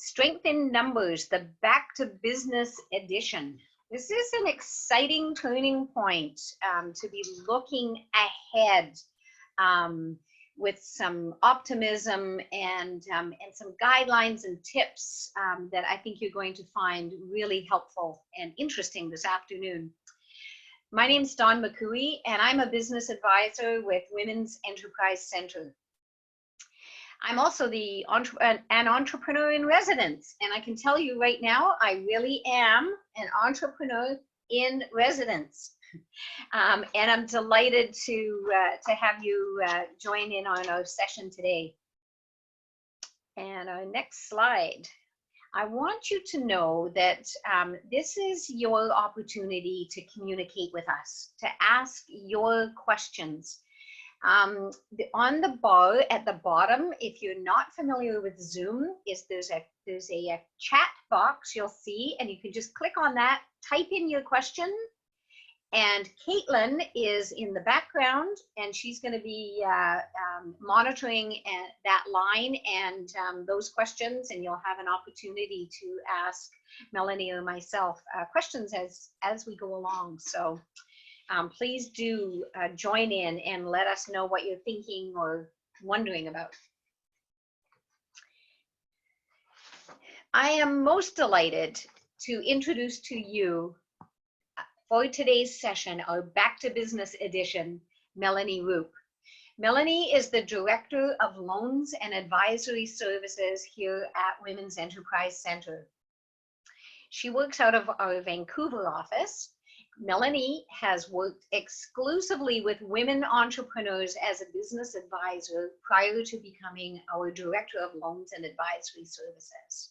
Strength in Numbers, the Back to Business edition. This is an exciting turning point to be looking ahead with some optimism and some guidelines and tips that I think you're going to find really helpful and interesting this afternoon. My name is Dawn McCooey, and I'm a business advisor with Women's Enterprise Center. I'm also an entrepreneur in residence, and I can tell you right now, I really am an entrepreneur in residence. And I'm delighted to have you join in on our session today. And our next slide. I want you to know that this is your opportunity to communicate with us, to ask your questions. On the bar at the bottom, if you're not familiar with Zoom, there's a chat box you'll see, and you can just click on that, type in your question, and Caitlin is in the background, and she's going to be monitoring that line and those questions, and you'll have an opportunity to ask Melanie or myself questions as we go along. So please do join in and let us know what you're thinking or wondering about. I am most delighted to introduce to you for today's session, our Back to Business edition, Melanie Roop. Melanie is the Director of Loans and Advisory Services here at Women's Enterprise Center. She works out of our Vancouver office. Melanie has worked exclusively with women entrepreneurs as a business advisor prior to becoming our Director of Loans and Advisory Services.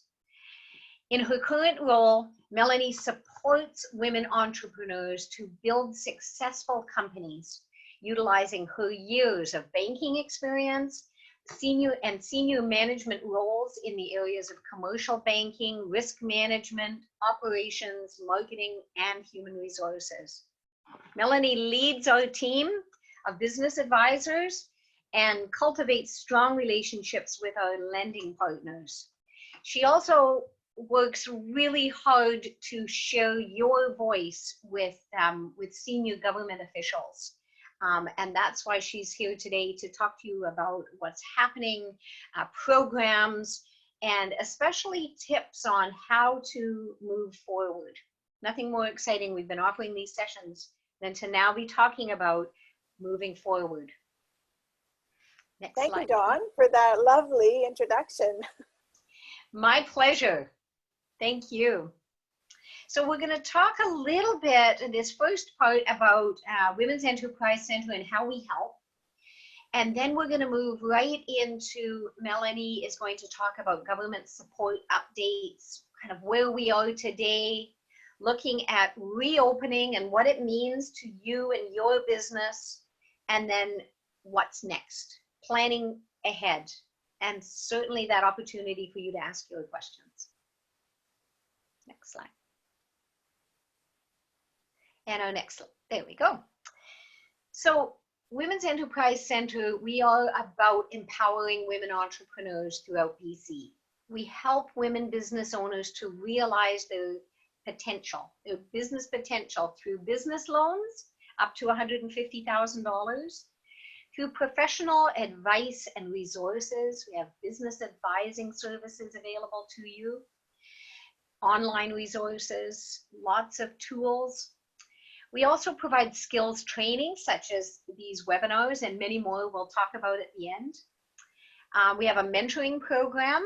In her current role, Melanie supports women entrepreneurs to build successful companies, utilizing her years of banking experience, senior management roles in the areas of commercial banking, risk management, operations, marketing, and human resources. Melanie leads our team of business advisors and cultivates strong relationships with our lending partners. She also works really hard to share your voice with senior government officials. And that's why she's here today to talk to you about what's happening, programs, and especially tips on how to move forward. Nothing more exciting. We've been offering these sessions than to now be talking about moving forward. Next slide. Thank you, Dawn, for that lovely introduction. My pleasure. Thank you. So we're going to talk a little bit in this first part about Women's Enterprise Center and how we help. And then we're going to move right into, Melanie is going to talk about government support updates, kind of where we are today, looking at reopening and what it means to you and your business, and then what's next, planning ahead, and certainly that opportunity for you to ask your questions. Next slide. And our next slide. There we go. So Women's Enterprise Center, we are about empowering women entrepreneurs throughout BC. We help women business owners to realize their potential, their business potential through business loans up to $150,000, through professional advice and resources. We have business advising services available to you, online resources, lots of tools. We also provide skills training, such as these webinars and many more we'll talk about at the end. We have a mentoring program,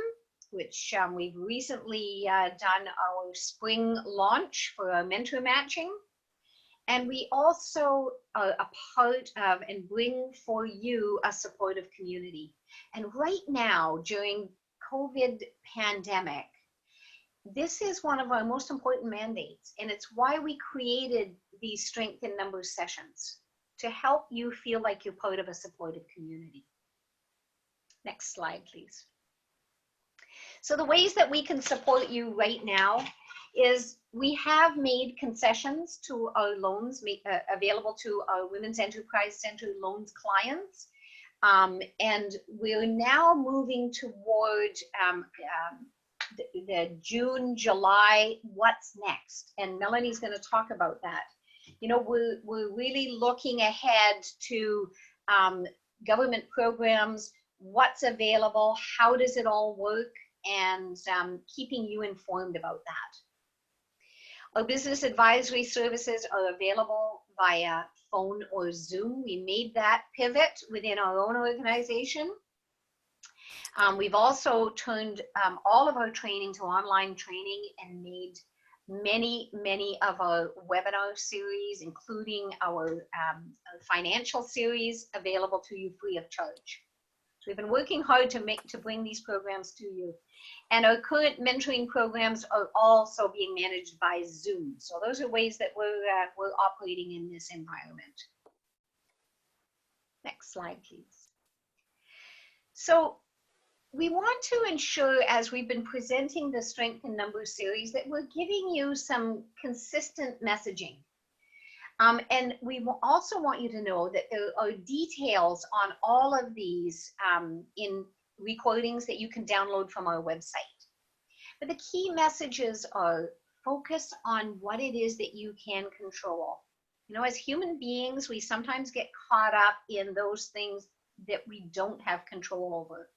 which we've recently done our spring launch for our mentor matching. And we also are a part of and bring for you a supportive community. And right now, during COVID pandemic, this is one of our most important mandates, and it's why we created these Strength in Numbers sessions, to help you feel like you're part of a supportive community. Next slide, please. So the ways that we can support you right now is we have made concessions to our loans available to our Women's Enterprise Center loans clients. And we're now moving toward the June, July, what's next? And Melanie's going to talk about that. You know, we're really looking ahead to government programs, what's available, how does it all work, and keeping you informed about that. Our business advisory services are available via phone or Zoom. We made that pivot within our own organization. We've also turned all of our training to online training and made many of our webinar series, including our financial series, available to you free of charge. So we've been working hard to bring these programs to you. And our current mentoring programs are also being managed by Zoom. So those are ways that we're operating in this environment. Next slide, please. So we want to ensure, as we've been presenting the Strength in Numbers series, that we're giving you some consistent messaging. And we also want you to know that there are details on all of these in recordings that you can download from our website. But the key messages are focus on what it is that you can control. You know, as human beings, we sometimes get caught up in those things that we don't have control over.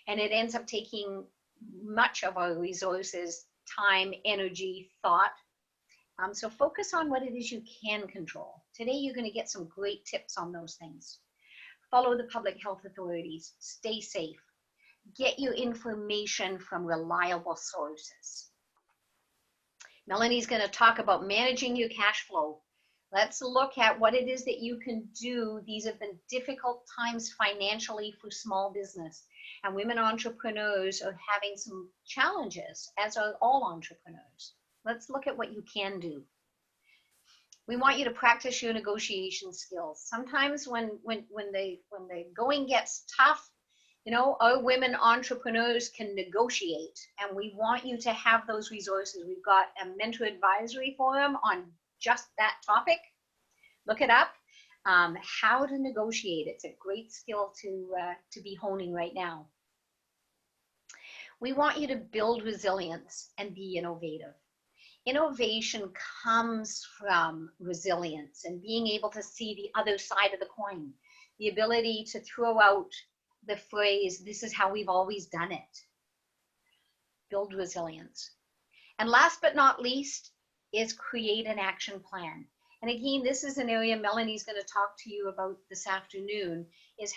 And it ends up taking much of our resources, time, energy, thought. So focus on what it is you can control. Today, you're going to get some great tips on those things. Follow the public health authorities. Stay safe. Get your information from reliable sources. Melanie's going to talk about managing your cash flow. Let's look at what it is that you can do. These have been difficult times financially for small business. And women entrepreneurs are having some challenges, as are all entrepreneurs. Let's look at what you can do. We want you to practice your negotiation skills. Sometimes when the going gets tough, you know, our women entrepreneurs can negotiate, and we want you to have those resources. We've got a mentor advisory forum on just that topic. Look it up. How to negotiate. It's a great skill to be honing right now. We want you to build resilience and be innovative. Innovation comes from resilience and being able to see the other side of the coin. The ability to throw out the phrase, this is how we've always done it. Build resilience. And last but not least is create an action plan. And again, this is an area Melanie's going to talk to you about this afternoon, is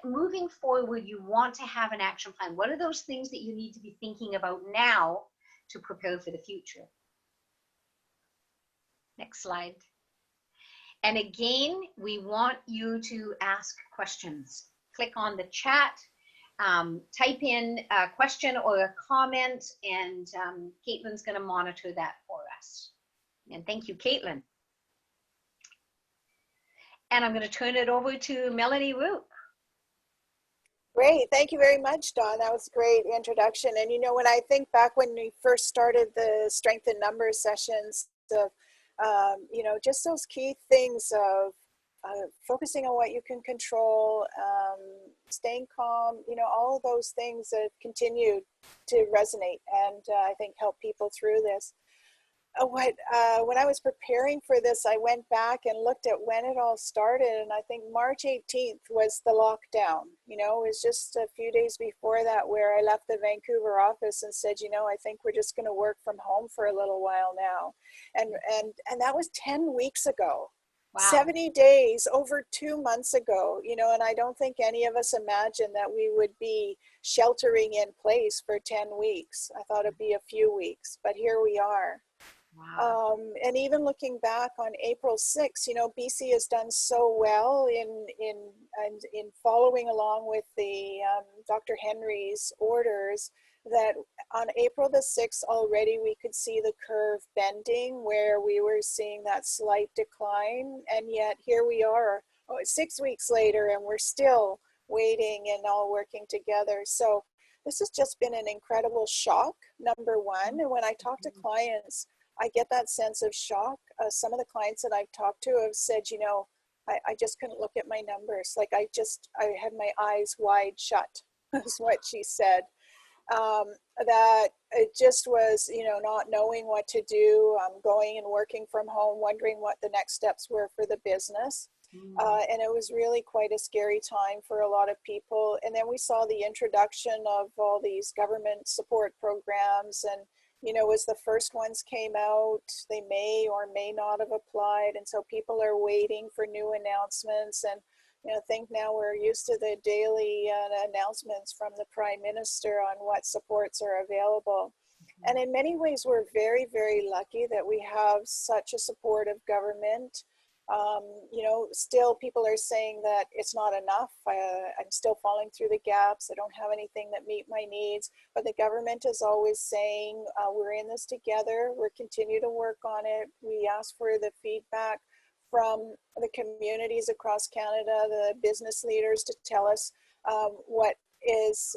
moving forward, you want to have an action plan. What are those things that you need to be thinking about now to prepare for the future? Next slide. And again, we want you to ask questions. Click on the chat, type in a question or a comment, and Caitlin's going to monitor that for us. And thank you, Caitlin. And I'm going to turn it over to Melanie Roop. Great. Thank you very much, Dawn. That was a great introduction. And you know, when I think back when we first started the Strength in Numbers sessions, you know, just those key things of focusing on what you can control, staying calm, you know, all of those things that continue to resonate and I think help people through this. When I was preparing for this, I went back and looked at when it all started, and I think March 18th was the lockdown. You know, it was just a few days before that where I left the Vancouver office and said, you know, I think we're just going to work from home for a little while now. And that was 10 weeks ago. Wow. 70 days, over 2 months ago, you know, and I don't think any of us imagined that we would be sheltering in place for 10 weeks. I thought it'd be a few weeks, but here we are. Wow. And even looking back on April 6th, you know, BC has done so well in following along with the Dr. Henry's orders, that on April the 6th already we could see the curve bending where we were seeing that slight decline, and yet here we are 6 weeks later and we're still waiting and all working together. So this has just been an incredible shock, number one. And when I talk to clients, I get that sense of shock. Some of the clients that I've talked to have said, you know, I just couldn't look at my numbers. Like I had my eyes wide shut, is what she said. That it just was, not knowing what to do, going and working from home, wondering what the next steps were for the business. And it was really quite a scary time for a lot of people. And then we saw the introduction of all these government support programs, and as the first ones came out, they may or may not have applied. And so people are waiting for new announcements. And I think now we're used to the daily announcements from the Prime Minister on what supports are available. And in many ways, we're very, very lucky that we have such a supportive government. Still people are saying that it's not enough. I'm still falling through the gaps. I don't have anything that meet my needs. But the government is always saying, we're in this together. We're continue to work on it. We ask for the feedback from the communities across Canada, the business leaders, to tell us what is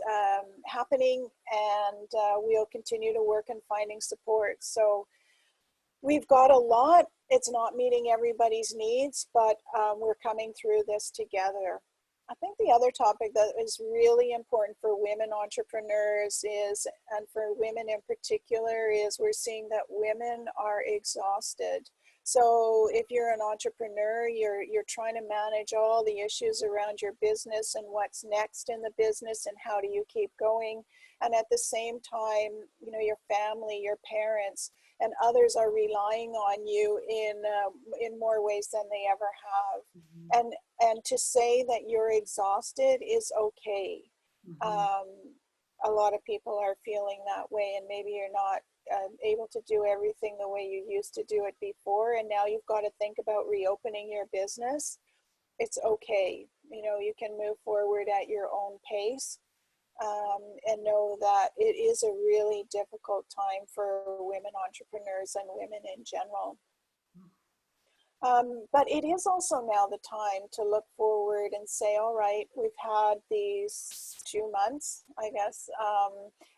happening, and we'll continue to work on finding support. So we've got a lot. It's not meeting everybody's needs, but we're coming through this together. I think the other topic that is really important for women entrepreneurs is, and for women in particular, is we're seeing that women are exhausted. So if you're an entrepreneur, you're trying to manage all the issues around your business and what's next in the business and how do you keep going. And at the same time, your family, your parents, and others are relying on you in more ways than they ever have. And to say that you're exhausted is okay. A lot of people are feeling that way, and maybe you're not able to do everything the way you used to do it before, and now you've got to think about reopening your business. It's okay. You can move forward at your own pace, and know that it is a really difficult time for women entrepreneurs and women in general. But it is also now the time to look forward and say, all right, we've had these 2 months, I guess,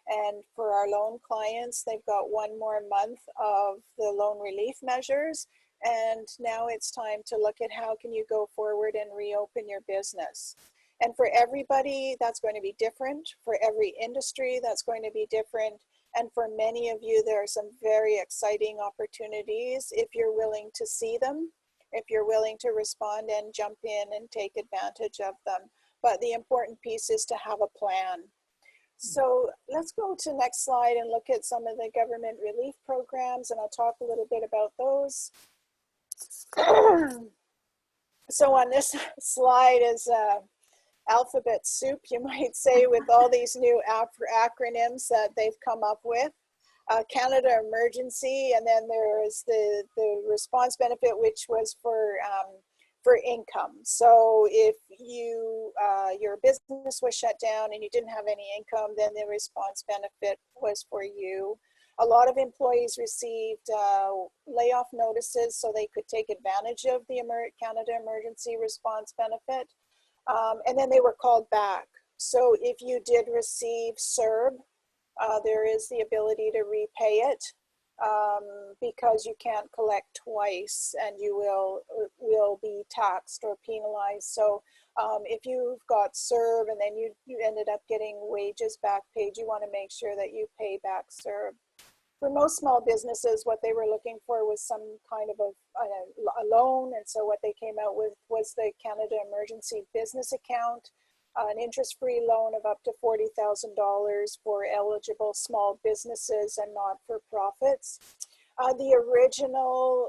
and for our loan clients, they've got one more month of the loan relief measures, and now it's time to look at how can you go forward and reopen your business. And for everybody, that's going to be different. For every industry, that's going to be different. And for many of you, there are some very exciting opportunities if you're willing to see them, if you're willing to respond and jump in and take advantage of them. But the important piece is to have a plan. So let's go to the next slide and look at some of the government relief programs, and I'll talk a little bit about those. So on this slide is alphabet soup, you might say, with all these new acronyms that they've come up with. Canada Emergency, and then there is the response benefit, which was for income. So if your business was shut down and you didn't have any income, then the response benefit was for you. A lot of employees received layoff notices so they could take advantage of the Canada Emergency Response Benefit. And then they were called back. So if you did receive CERB, there is the ability to repay it because you can't collect twice and you will be taxed or penalized. So if you've got CERB and then you ended up getting wages back paid, you want to make sure that you pay back CERB. For most small businesses, what they were looking for was some kind of a loan, and so what they came out with was the Canada Emergency Business Account, an interest-free loan of up to $40,000 for eligible small businesses and not-for-profits. The original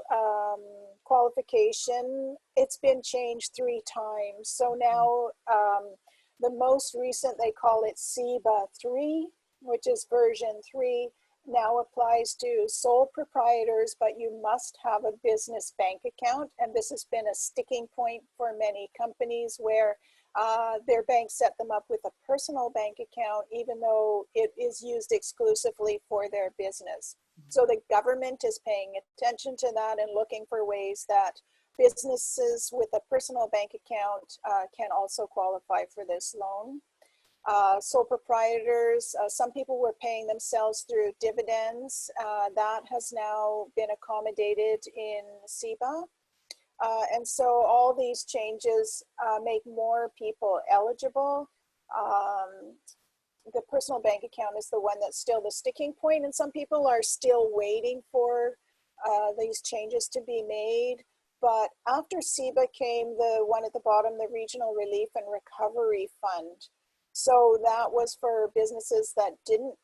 qualification, it's been changed 3 times. So now the most recent, they call it CEBA 3, which is version 3, now applies to sole proprietors, but you must have a business bank account. And this has been a sticking point for many companies where their bank set them up with a personal bank account, even though it is used exclusively for their business. So the government is paying attention to that and looking for ways that businesses with a personal bank account can also qualify for this loan. Sole proprietors, some people were paying themselves through dividends. That has now been accommodated in CEBA. And so all these changes make more people eligible. the personal bank account is the one that's still the sticking point, and some people are still waiting for these changes to be made. But after SEBA came the one at the bottom, the Regional Relief and Recovery Fund. So that was for businesses that didn't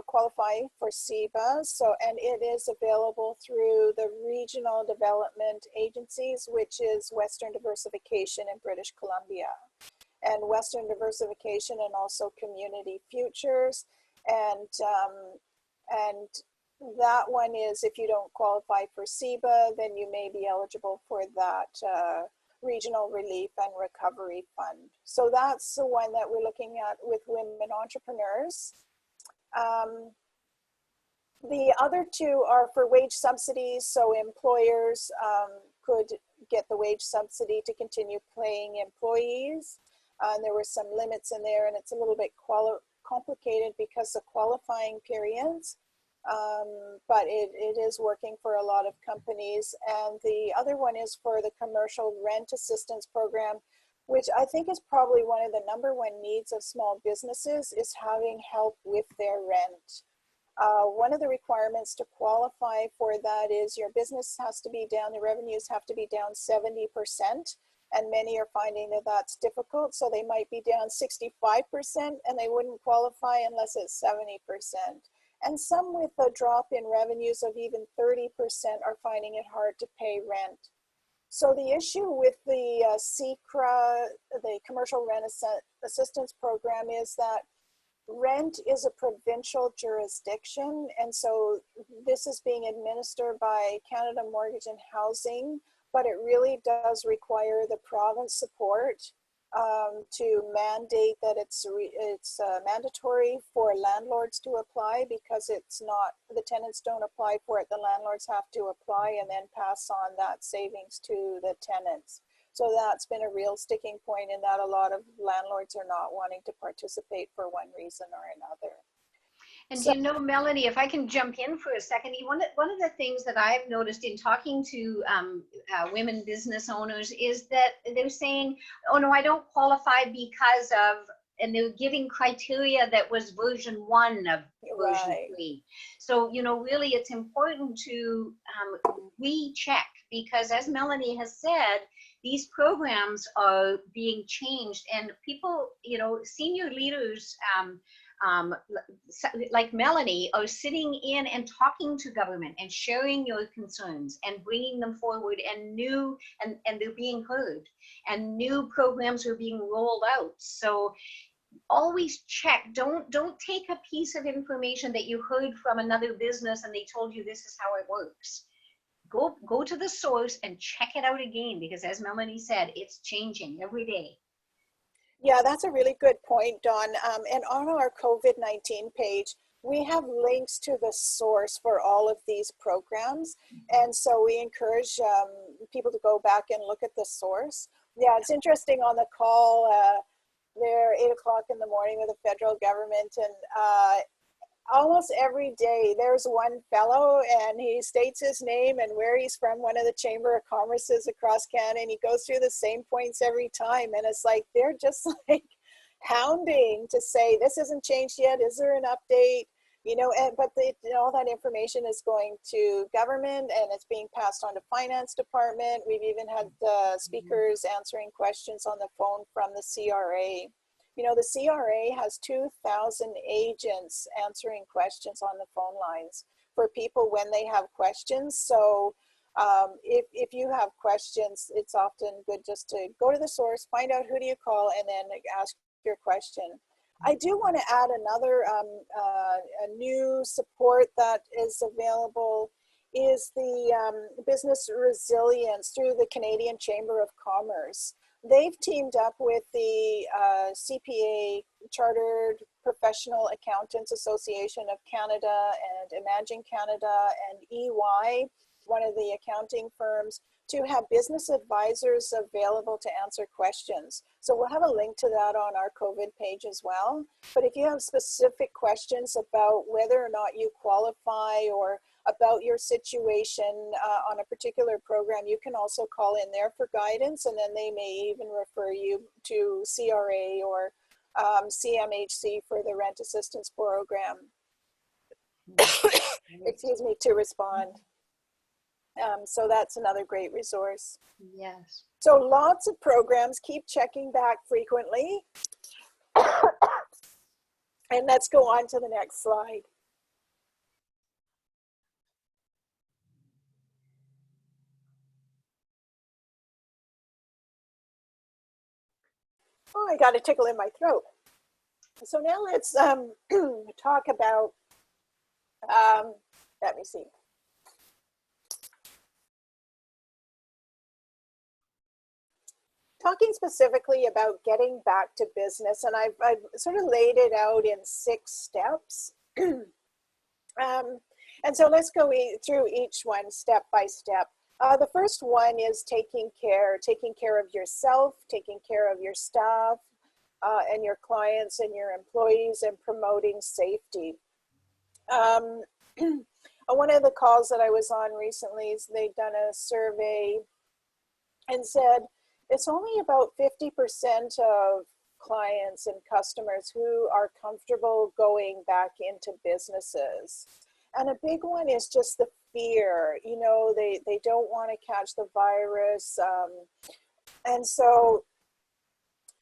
qualify for SEBA. So, and it is available through the regional development agencies, which is Western Diversification in British Columbia, and Western Diversification, and also Community Futures. And that one is, if you don't qualify for SEBA, then you may be eligible for that Regional Relief and Recovery Fund. So that's the one that we're looking at with women entrepreneurs. The other two are for wage subsidies. So employers could get the wage subsidy to continue paying employees. And there were some limits in there, and it's a little bit complicated because of qualifying periods. But it is working for a lot of companies. And the other one is for the Commercial Rent Assistance Program, which I think is probably one of the #1 needs of small businesses, is having help with their rent. One of the requirements to qualify for that is your business has to be down, the revenues have to be down 70%. And many are finding that that's difficult. So they might be down 65% and they wouldn't qualify unless it's 70%. And some with a drop in revenues of even 30% are finding it hard to pay rent. So the issue with the CRA, the Commercial Rent Assistance Program, is that rent is a provincial jurisdiction. And so this is being administered by Canada Mortgage and Housing, but it really does require the province support to mandate that it's mandatory for landlords to apply, because it's not, the tenants don't apply for it, the landlords have to apply and then pass on that savings to the tenants. So that's been a real sticking point, in that a lot of landlords are not wanting to participate for one reason or another. And So, you know, Melanie, if I can jump in for a second, one of the things that I've noticed in talking to women business owners is that they're saying, oh no, I don't qualify because of, and they're giving criteria that was version 1 of version 3. So, you know, really it's important to recheck, because as Melanie has said, these programs are being changed, and people, you know, senior leaders, like Melanie, are sitting in and talking to government and sharing your concerns and bringing them forward, and they're being heard, and new programs are being rolled out. So always check. Don't take a piece of information that you heard from another business and they told you this is how it works. Go to the source and check it out again, because as Melanie said, it's changing every day. Yeah, that's a really good point, Dawn. And on our COVID-19 page, we have links to the source for all of these programs. And so we encourage people to go back and look at the source. Yeah, it's interesting, on the call, they're 8 o'clock in the morning with the federal government, and almost every day there's one fellow, and he states his name and where he's from, one of the Chamber of Commerce's across Canada, and he goes through the same points every time. And it's like, they're just like hounding to say, this isn't changed yet, is there an update? You know, but all that information is going to government, and it's being passed on to finance department. We've even had speakers answering questions on the phone from the CRA. You know, the CRA has 2,000 agents answering questions on the phone lines for people when they have questions. So if you have questions, it's often good just to go to the source, find out who do you call, and then ask your question. I do want to add another a new support that is available, is the business resilience through the Canadian Chamber of Commerce. They've teamed up with the CPA, Chartered Professional Accountants Association of Canada, and Imagine Canada, and EY, one of the accounting firms, to have business advisors available to answer questions. So we'll have a link to that on our COVID page as well. But if you have specific questions about whether or not you qualify, or about your situation on a particular program, you can also call in there for guidance, and then they may even refer you to CRA or CMHC for the rent assistance program, Mm-hmm. excuse me, to respond. So that's another great resource. Yes. So lots of programs. Keep checking back frequently. And let's go on to the next slide. Oh, I got a tickle in my throat. So now let's talk about, let me see. Talking specifically about getting back to business, and I've sort of laid it out in 6 steps. And so let's go through each one step by step. The first one is taking care of yourself, taking care of your staff, and your clients and your employees, and promoting safety. One of the calls that I was on recently is they'd done a survey and said it's only about 50% of clients and customers who are comfortable going back into businesses. And a big one is just the fear. You know, they don't want to catch the virus. And so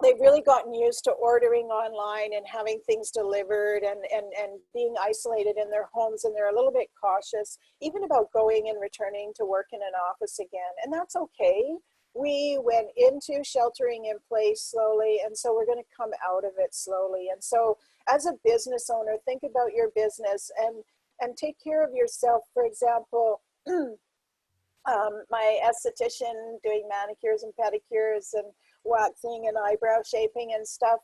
they've really gotten used to ordering online and having things delivered and being isolated in their homes, and they're a little bit cautious even about going and returning to work in an office again. And that's okay. We went into sheltering in place slowly, and so we're going to come out of it slowly. And so as a business owner, think about your business and take care of yourself. For example, my esthetician doing manicures and pedicures and waxing and eyebrow shaping and stuff,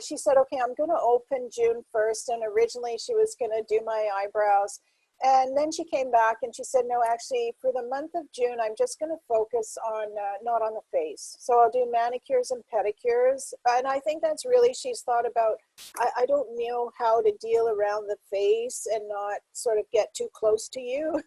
she said, okay, I'm going to open June 1st. And originally she was going to do my eyebrows. And then she came back and she said, no, actually for the month of June, I'm just going to focus on, not on the face. So I'll do manicures and pedicures. And I think that's really, she's thought about, I don't know how to deal around the face and not sort of get too close to you,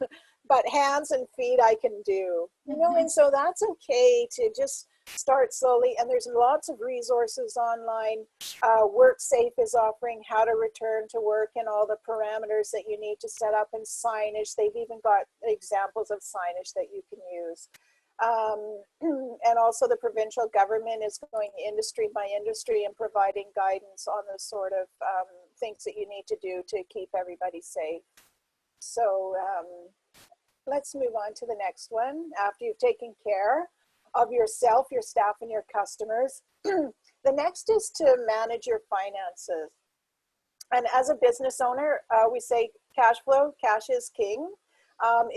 but hands and feet I can do, you know, and so that's okay to just start slowly. And there's lots of resources online. WorkSafe is offering how to return to work and all the parameters that you need to set up, and signage. They've even got examples of signage that you can use. And also the provincial government is going industry by industry and providing guidance on the sort of things that you need to do to keep everybody safe. So let's move on to the next one. After you've taken care of yourself, your staff, and your customers, the next is to manage your finances. And as a business owner, we say cash flow, cash is king,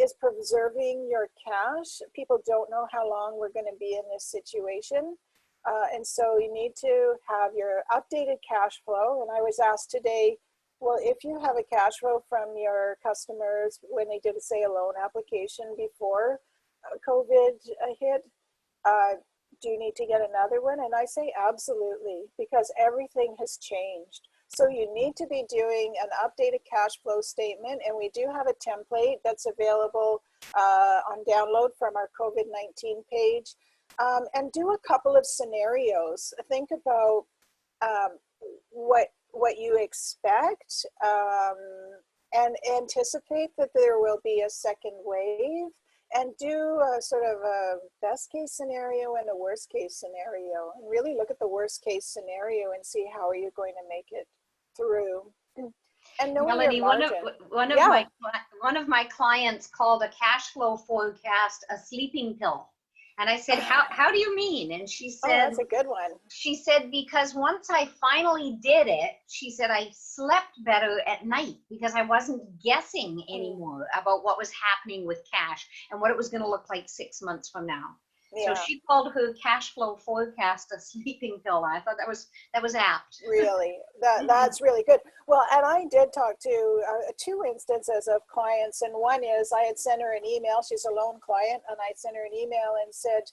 is preserving your cash. People don't know how long we're going to be in this situation. And so you need to have your updated cash flow. And I was asked today, well, if you have a cash flow from your customers when they did, say, a loan application before COVID hit, do you need to get another one? And I say absolutely, because everything has changed. So you need to be doing an updated cash flow statement, and we do have a template that's available on download from our COVID-19 page. And do a couple of scenarios. Think about what you expect, and anticipate that there will be a second wave, and do a sort of a best case scenario and a worst case scenario, and really look at the worst case scenario and see how are you going to make it through. And knowing Melanie, your margin. one of my clients called a cash flow forecast a sleeping pill. And I said, how do you mean? And she said, oh, that's a good one. She said, because once I finally did it, she said, I slept better at night because I wasn't guessing anymore about what was happening with cash and what it was going to look like 6 months from now. Yeah. So she called her cash flow forecast a sleeping pill. I thought that was apt. Really, that's really good. Well, and I did talk to 2 instances of clients, and one is I had sent her an email. She's a loan client, and I sent her an email and said,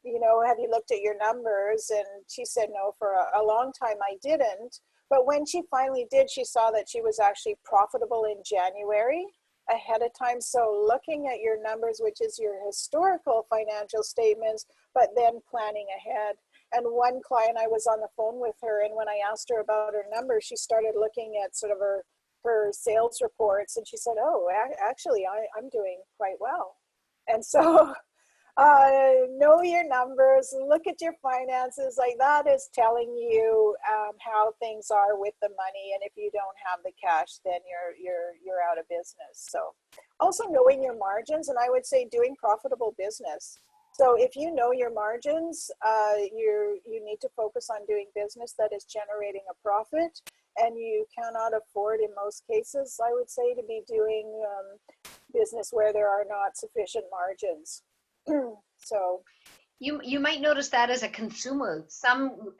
you know, have you looked at your numbers? And she said no. For a long time I didn't. But when she finally did, she saw that she was actually profitable in January ahead of time. So looking at your numbers, which is your historical financial statements, but then planning ahead. And one client, I was on the phone with her, and when I asked her about her numbers, she started looking at sort of her sales reports, and she said, "Oh, actually, I'm doing quite well." And so know your numbers, look at your finances. Like, that is telling you how things are with the money, and if you don't have the cash, then you're out of business. So also knowing your margins, and I would say doing profitable business. So if you know your margins, you need to focus on doing business that is generating a profit, and you cannot afford, in most cases, I would say, to be doing business where there are not sufficient margins. So you might notice that as a consumer, some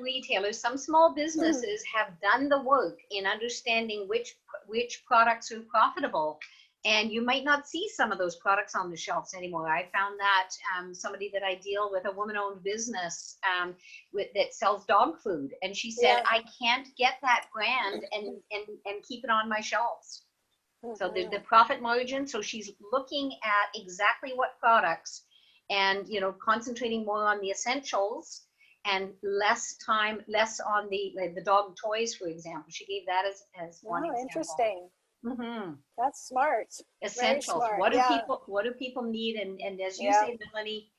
retailers, some small businesses have done the work in understanding which products are profitable, and you might not see some of those products on the shelves anymore. I found that somebody that I deal with, a woman-owned business that sells dog food, and she said, yeah. I can't get that brand and keep it on my shelves. So Mm-hmm. the profit margin, so she's looking at exactly what products, and concentrating more on the essentials and less on the dog toys, for example. She gave that as one example. Interesting. Mm-hmm. That's smart. Essentials. Very smart. What do people need? And as you Yeah. say, Melanie,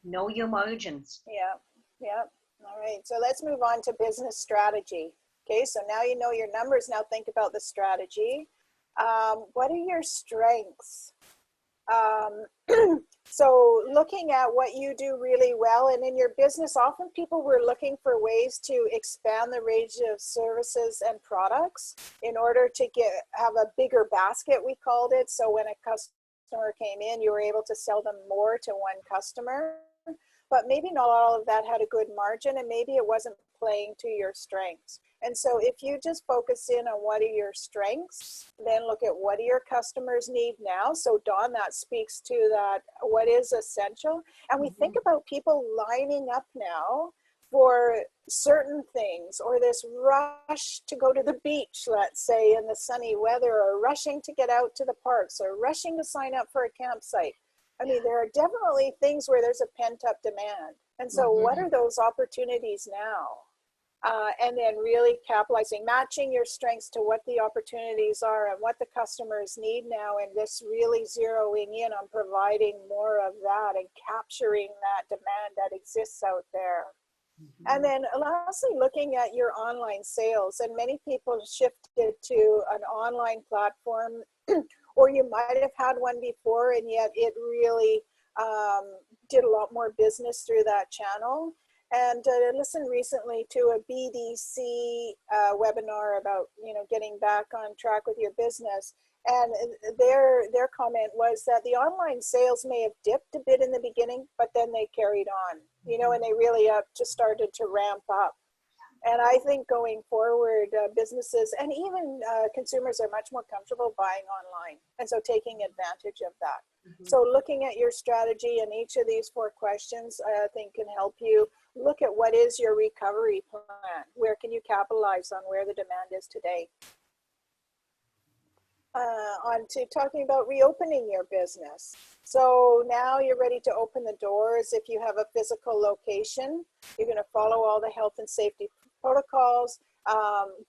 know your margins. Yeah. All right. So let's move on to business strategy. Okay. So now you know your numbers. Now think about the strategy. What are your strengths? So looking at what you do really well, and in your business, often people were looking for ways to expand the range of services and products in order to have a bigger basket, we called it. So when a customer came in, you were able to sell them more to one customer, but maybe not all of that had a good margin, and maybe it wasn't playing to your strengths. And so if you just focus in on what are your strengths, then look at what do your customers need now. So Dawn, that speaks to that, what is essential. And we think about people lining up now for certain things, or this rush to go to the beach, let's say, in the sunny weather, or rushing to get out to the parks, or rushing to sign up for a campsite. I mean, there are definitely things where there's a pent-up demand. And so what are those opportunities now? And then really capitalizing, matching your strengths to what the opportunities are and what the customers need now, and this really zeroing in on providing more of that and capturing that demand that exists out there. And then lastly, looking at your online sales, and many people shifted to an online platform or you might have had one before, and yet it really did a lot more business through that channel. And I listened recently to a BDC webinar about, getting back on track with your business. And their comment was that the online sales may have dipped a bit in the beginning, but then they carried on, and they really just started to ramp up. And I think going forward, businesses and even consumers are much more comfortable buying online. And so taking advantage of that. So looking at your strategy in each of these 4 questions, I think can help you look at what is your recovery plan. Where can you capitalize on where the demand is today? On to talking about reopening your business. So now you're ready to open the doors. If you have a physical location, you're going to follow all the health and safety protocols.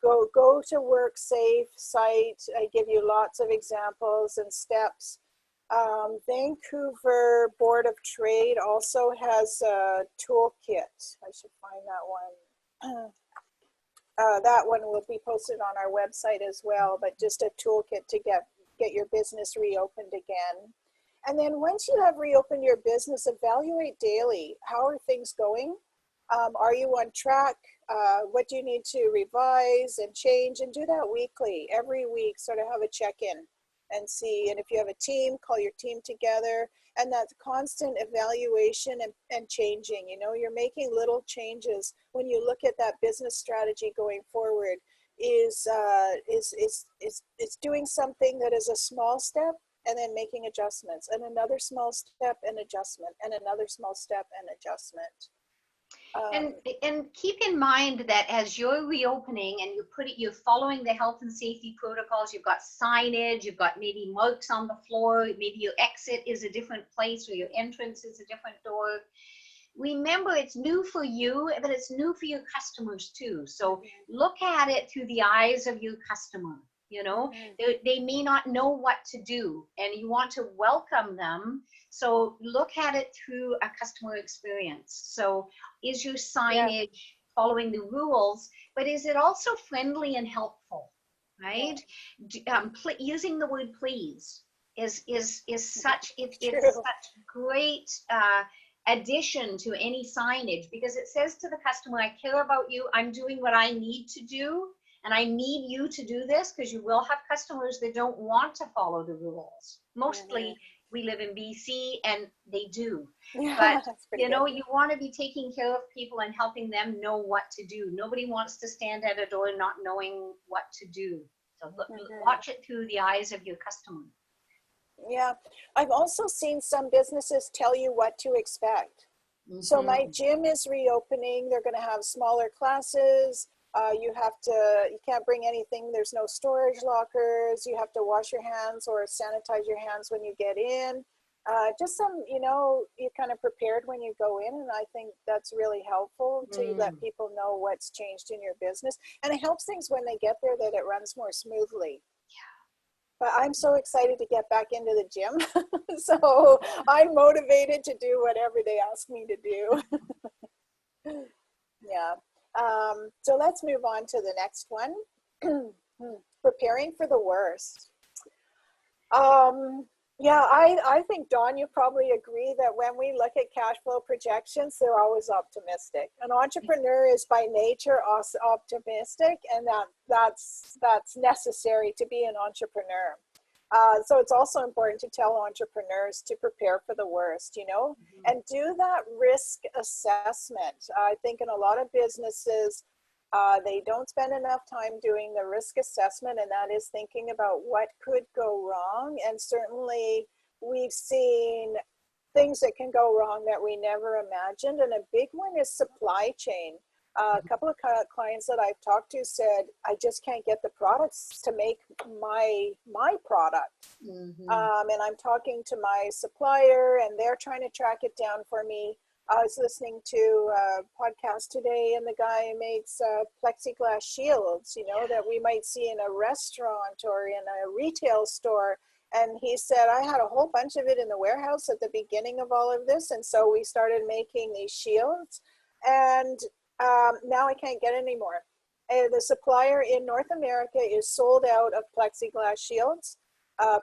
Go to work safe site. I give you lots of examples and steps. Vancouver Board of Trade also has a toolkit. I should find that one. That one will be posted on our website as well, but just a toolkit to get your business reopened again. And then once you have reopened your business, evaluate daily. How are things going? Are you on track? What do you need to revise and change? And do that weekly. Every week, sort of have a check-in and see. And if you have a team, call your team together. And that constant evaluation and changing. You're making little changes when you look at that business strategy going forward. Is doing something that is a small step, and then making adjustments, and another small step and adjustment, and another small step and adjustment. And keep in mind that as you're reopening and you're following the health and safety protocols, you've got signage, you've got maybe marks on the floor, maybe your exit is a different place or your entrance is a different door. remember it's new for you, but it's new for your customers too. So look at it through the eyes of your customer. You know, they may not know what to do, and you want to welcome them. So look at it through a customer experience. So is your Yeah. signage following the rules, but is it also friendly and helpful, Yeah. right? Using the word please is such it's True. such great addition to any signage, because it says to the customer, I care about you, I'm doing what I need to do, and I need you to do this, because you will have customers that don't want to follow the rules. Mostly we live in BC and they do. But Yeah, that's pretty you good. know, you want to be taking care of people and helping them know what to do. Nobody wants to stand at a door not knowing what to do. So look, watch it through the eyes of your customer. Yeah. I've also seen some businesses tell you what to expect. So my Mm-hmm. gym is reopening. They're going to have smaller classes. You can't bring anything. There's no storage lockers. You have to wash your hands or sanitize your hands when you get in. Just some, you're kind of prepared when you go in. And I think that's really helpful to let people know what's changed in your business. And it helps things when they get there that it runs more smoothly. But I'm so excited to get back into the gym. So I'm motivated to do whatever they ask me to do. Yeah. So let's move on to the next one. Preparing for the worst. Um, yeah, I think, Dawn, you probably agree that when we look at cash flow projections, they're always optimistic. An entrepreneur is by nature optimistic, and that's necessary to be an entrepreneur. So it's also important to tell entrepreneurs to prepare for the worst, and do that risk assessment. I think in a lot of businesses, they don't spend enough time doing the risk assessment, and that is thinking about what could go wrong. And certainly we've seen things that can go wrong that we never imagined. And a big one is supply chain. A couple of clients that I've talked to said, I just can't get the products to make my product. And I'm talking to my supplier, and they're trying to track it down for me. I was listening to a podcast today, and the guy makes plexiglass shields, that we might see in a restaurant or in a retail store. And he said, I had a whole bunch of it in the warehouse at the beginning of all of this. And so we started making these shields, and now I can't get any more. The supplier in North America is sold out of plexiglass shields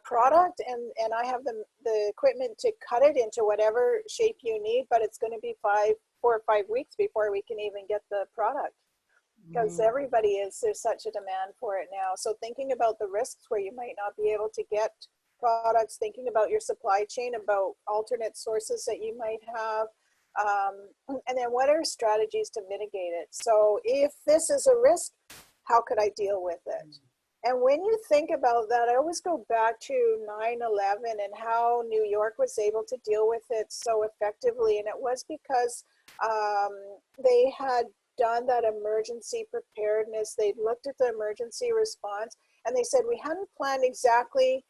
product, and I have the equipment to cut it into whatever shape you need, but it's going to be 4 or 5 weeks before we can even get the product, because there's such a demand for it now. So thinking about the risks where you might not be able to get products, thinking about your supply chain, about alternate sources that you might have, and then what are strategies to mitigate it. So if this is a risk, how could I deal with it? And when you think about that, I always go back to 9/11 and how New York was able to deal with it so effectively. And it was because they had done that emergency preparedness. They looked at the emergency response, and they said, we hadn't planned exactly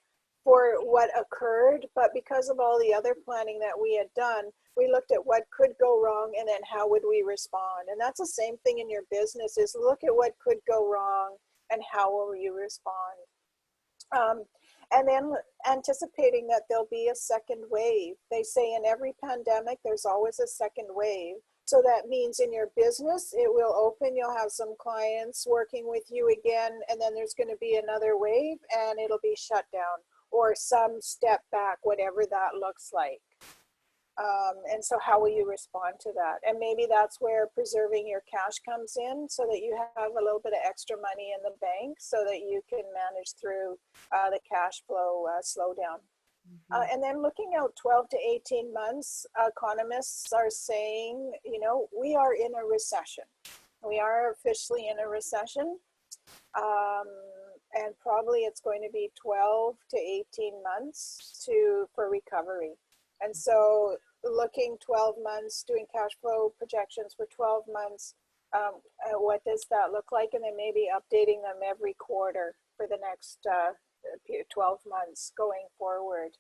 for what occurred, but because of all the other planning that we had done, we looked at what could go wrong and then how would we respond. And that's the same thing in your business, is look at what could go wrong and how will you respond. And then anticipating that there'll be a second wave. They say in every pandemic, there's always a second wave. So that means in your business, it will open, you'll have some clients working with you again, and then there's going to be another wave and it'll be shut down or some step back, whatever that looks like. And so how will you respond to that? And maybe that's where preserving your cash comes in, so that you have a little bit of extra money in the bank so that you can manage through the cash flow slowdown. And then looking out 12 to 18 months, economists are saying, we are in a recession. We are officially in a recession. And probably it's going to be 12 to 18 months for recovery. And so looking 12 months, doing cash flow projections for 12 months, what does that look like? And then maybe updating them every quarter for the next 12 months going forward.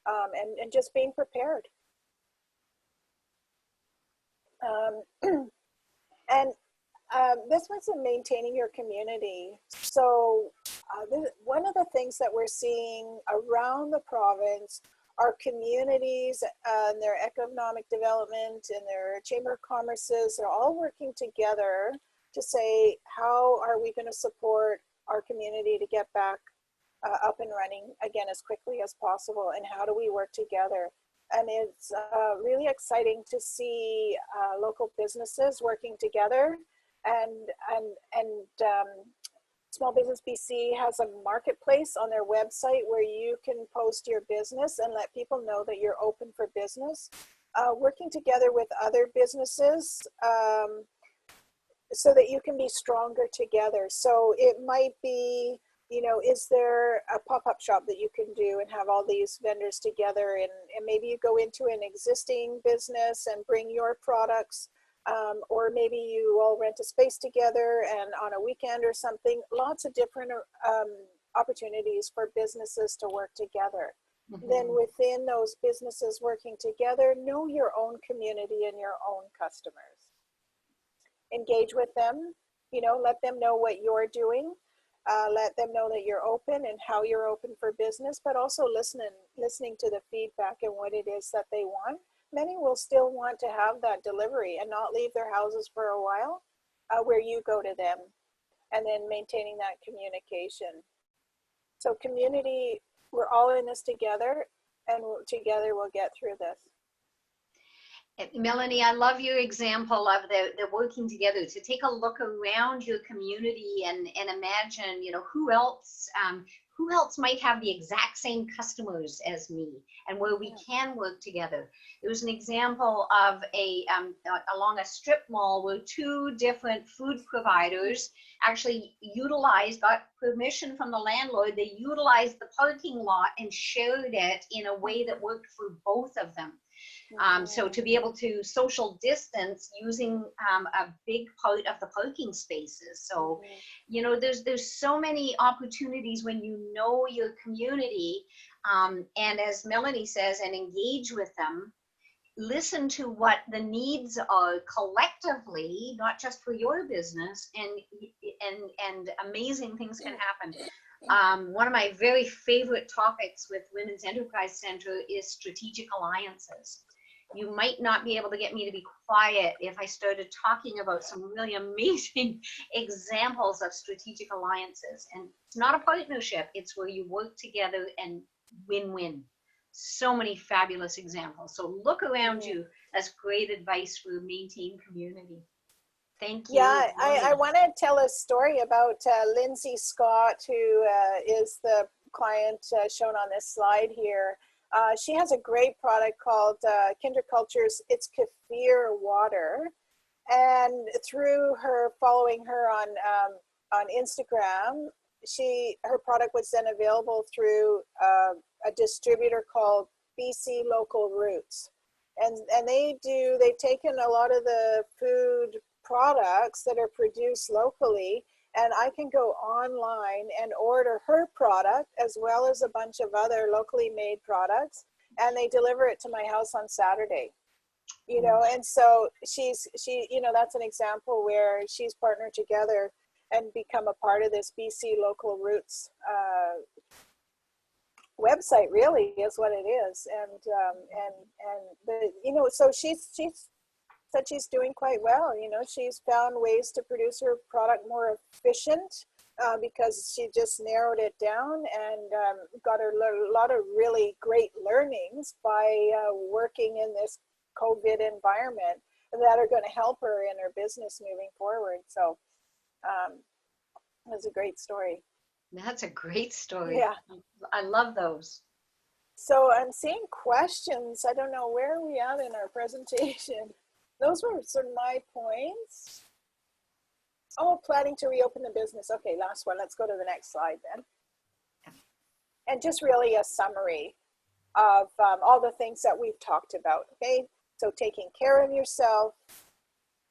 And just being prepared. And this was in maintaining your community. So one of the things that we're seeing around the province are communities and their economic development and their chamber of commerces, they're all working together to say, how are we going to support our community to get back up and running again as quickly as possible, and how do we work together? And it's really exciting to see local businesses working together, and Small Business BC has a marketplace on their website where you can post your business and let people know that you're open for business. Working together with other businesses so that you can be stronger together. So it might be, you know, is there a pop-up shop that you can do and have all these vendors together, and maybe you go into an existing business and bring your products, or maybe you all rent a space together and on a weekend or something. Lots of different opportunities for businesses to work together. Mm-hmm. Then within those businesses working together, know your own community and your own customers. Engage with them, you know, let them know what you're doing. Let them know that you're open and how you're open for business, but also listening to the feedback and what it is that they want. Many will still want to have that delivery and not leave their houses for a while, where you go to them, and then maintaining that communication. So community, we're all in this together, and together we'll get through this. Melanie, I love your example of the working together, to take a look around your community and imagine, you know, who else might have the exact same customers as me, and where we can work together. There was an example of along a strip mall where two different food providers actually got permission from the landlord. They utilized the parking lot and shared it in a way that worked for both of them. So to be able to social distance using a big part of the parking spaces. So, you know, there's so many opportunities when you know your community, and as Melanie says, and engage with them, listen to what the needs are collectively, not just for your business, and amazing things can happen. One of my very favorite topics with Women's Enterprise Center is strategic alliances. You might not be able to get me to be quiet if I started talking about some really amazing examples of strategic alliances. And it's not a partnership, it's where you work together and win-win. So many fabulous examples. So look around you. That's great advice for maintaining community. Thank you. Yeah, I want to tell a story about Lindsay Scott, who is the client shown on this slide here. She has a great product called Kinder Culture's It's Kefir Water, and through her following her on Instagram, her product was then available through a distributor called BC Local Roots, and they've taken a lot of the food products that are produced locally, and I can go online and order her product as well as a bunch of other locally made products, and they deliver it to my house on Saturday. You know, and so she, you know, that's an example where she's partnered together and become a part of this BC Local Roots website. Really is what it is, and the, you know, so she's said she's doing quite well. You know, she's found ways to produce her product more efficient because she just narrowed it down and got a lot of really great learnings by working in this COVID environment that are going to help her in her business moving forward. So it was a great story. That's a great story. Yeah. I love those. So I'm seeing questions. I don't know, where are we at in our presentation? Those were sort of my points. Oh, planning to reopen the business. Okay, last one. Let's go to the next slide then. And just really a summary of all the things that we've talked about, okay? So taking care of yourself,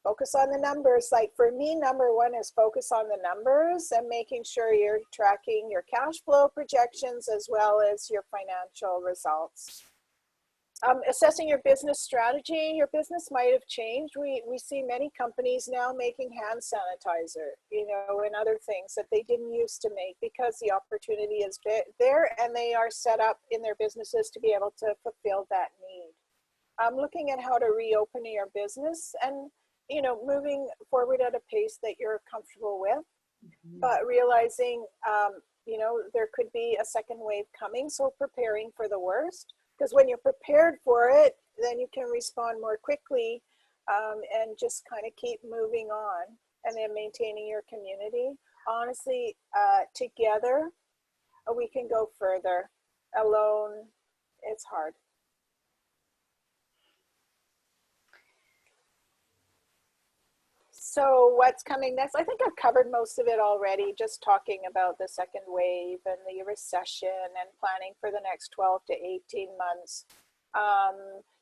focus on the numbers. Like for me, number one is focus on the numbers and making sure you're tracking your cash flow projections as well as your financial results. Assessing your business strategy, your business might have changed. We see many companies now making hand sanitizer, you know, and other things that they didn't used to make because the opportunity is there and they are set up in their businesses to be able to fulfill that need. Looking at how to reopen your business and, you know, moving forward at a pace that you're comfortable with, but realizing, you know, there could be a second wave coming. So preparing for the worst, because when you're prepared for it, then you can respond more quickly, and just kind of keep moving on and then maintaining your community. Honestly, together, we can go further. Alone, it's hard. So what's coming next? I think I've covered most of it already, just talking about the second wave and the recession and planning for the next 12 to 18 months.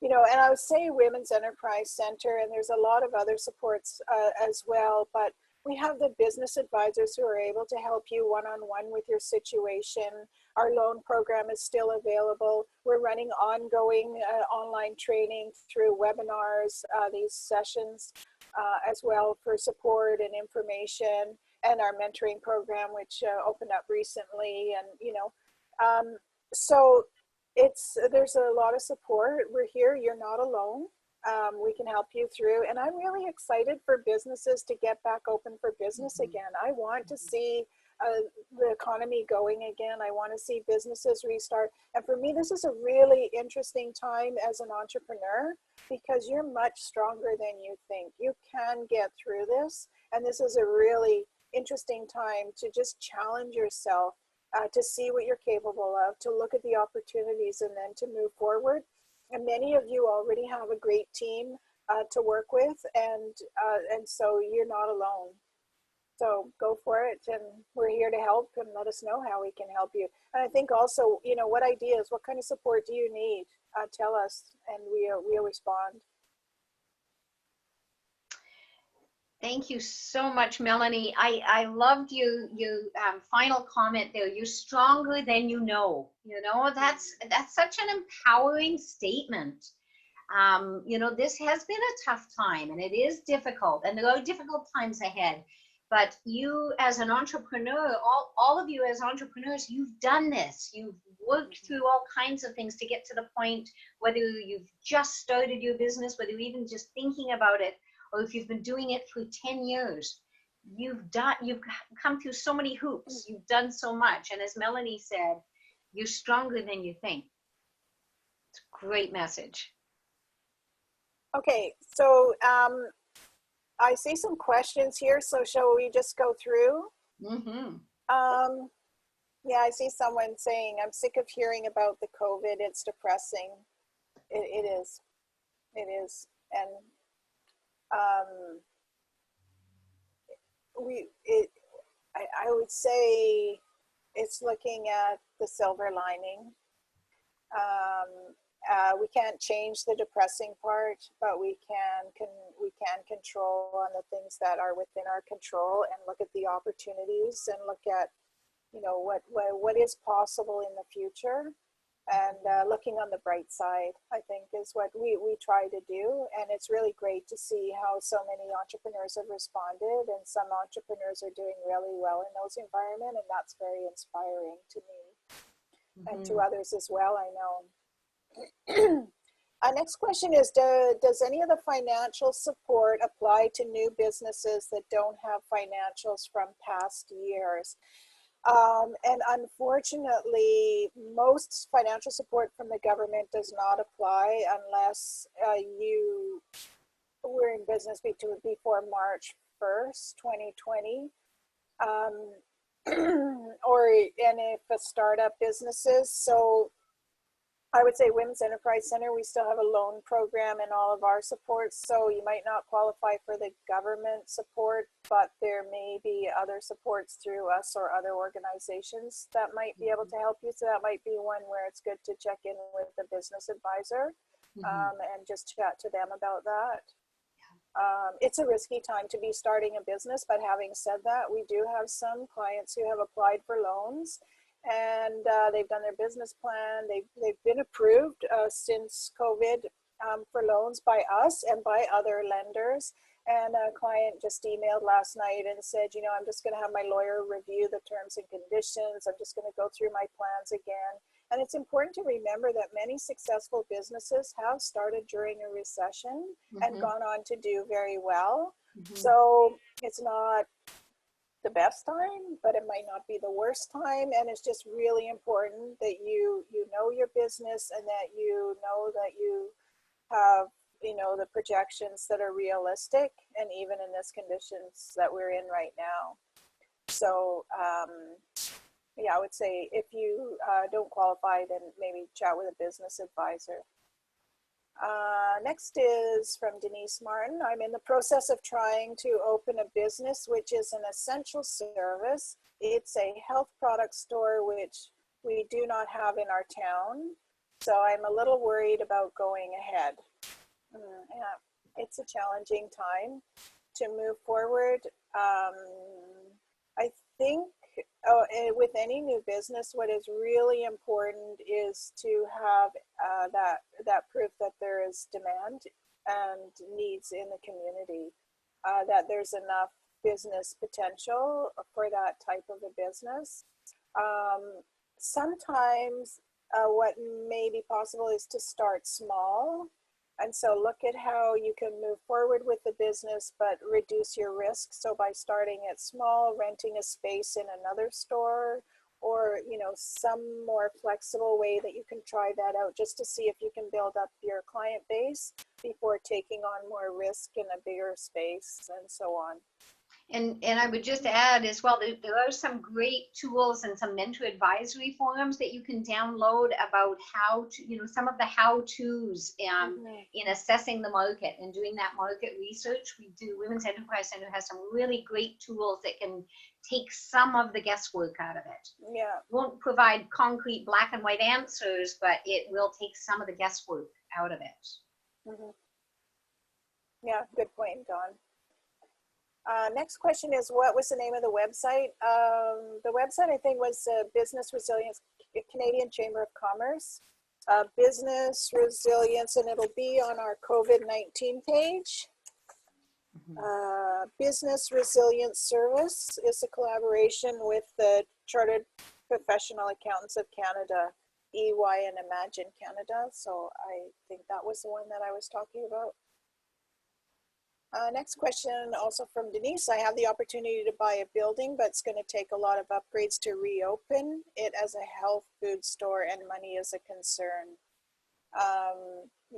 You know, and I would say Women's Enterprise Center, and there's a lot of other supports as well, but we have the business advisors who are able to help you one-on-one with your situation. Our loan program is still available. We're running ongoing online training through webinars, these sessions, as well for support and information, and our mentoring program, which opened up recently. And, you know, so there's a lot of support. We're here, you're not alone. We can help you through. And I'm really excited for businesses to get back open for business again. I want to see the economy going again. I want to see businesses restart. And for me, this is a really interesting time as an entrepreneur, because you're much stronger than you think. You can get through this. And this is a really interesting time to just challenge yourself, to see what you're capable of, to look at the opportunities, and then to move forward. And many of you already have a great team to work with, and so you're not alone. So go for it, and we're here to help, and let us know how we can help you. And I think also, you know, what ideas, what kind of support do you need? Tell us, and we'll respond. Thank you so much, Melanie. I loved your final comment there. You're stronger than you know. You know, that's such an empowering statement. You know, this has been a tough time, and it is difficult, and there are difficult times ahead. But you as an entrepreneur, all of you as entrepreneurs, you've done this. You've worked through all kinds of things to get to the point, whether you've just started your business, whether you're even just thinking about it, or if you've been doing it for 10 years. You've come through so many hoops. You've done so much. And as Melanie said, you're stronger than you think. It's a great message. Okay, so I see some questions here, so shall we just go through? Yeah, I see someone saying, I'm sick of hearing about the COVID. It's depressing. It is. It is. And I would say it's looking at the silver lining. We can't change the depressing part, but we can control on the things that are within our control, and look at the opportunities, and look at, you know, what is possible in the future, and looking on the bright side, I think, is what we try to do. And it's really great to see how so many entrepreneurs have responded, and some entrepreneurs are doing really well in those environments, and that's very inspiring to me, and to others as well, I know. Our next question is, does any of the financial support apply to new businesses that don't have financials from past years? And unfortunately, most financial support from the government does not apply unless you were in business before March 1st, 2020. And if a startup businesses, so I would say Women's Enterprise Center, we still have a loan program in all of our supports. So you might not qualify for the government support, but there may be other supports through us or other organizations that might be able to help you. So that might be one where it's good to check in with the business advisor, and just chat to them about that. It's a risky time to be starting a business, but having said that, we do have some clients who have applied for loans, and they've done their business plan. They've been approved since COVID for loans by us and by other lenders. And a client just emailed last night and said, you know, I'm just going to have my lawyer review the terms and conditions. I'm just going to go through my plans again. And it's important to remember that many successful businesses have started during a recession and gone on to do very well. So it's not the best time, but it might not be the worst time. And it's just really important that you know your business, and that you know that you have, you know, the projections that are realistic, and even in this conditions that we're in right now. So yeah, I would say if you don't qualify, then maybe chat with a business advisor. Next is from Denise Martin. I'm in the process of trying to open a business which is an essential service. It's a health product store which we do not have in our town. So I'm a little worried about going ahead. Yeah, it's a challenging time to move forward. I think with any new business, what is really important is to have that proof that there is demand and needs in the community, that there's enough business potential for that type of a business. Sometimes what may be possible is to start small. And so look at how you can move forward with the business, but reduce your risk. So by starting at small, renting a space in another store, or, you know, some more flexible way that you can try that out, just to see if you can build up your client base before taking on more risk in a bigger space, and so on. And I would just add as well, there are some great tools and some mentor advisory forums that you can download about how to, you know, some of the how-tos in assessing the market and doing that market research. Women's Enterprise Center has some really great tools that can take some of the guesswork out of it. Yeah. Won't provide concrete black and white answers, but it will take some of the guesswork out of it. Yeah, good point, Dawn. Next question is, what was the name of the website? The website, I think, was Business Resilience, Canadian Chamber of Commerce. Business Resilience, and it'll be on our COVID-19 page. Business Resilience Service is a collaboration with the Chartered Professional Accountants of Canada, EY and Imagine Canada. So I think that was the one that I was talking about. Next question, also from Denise. I have the opportunity to buy a building, but it's going to take a lot of upgrades to reopen it as a health food store, and money is a concern.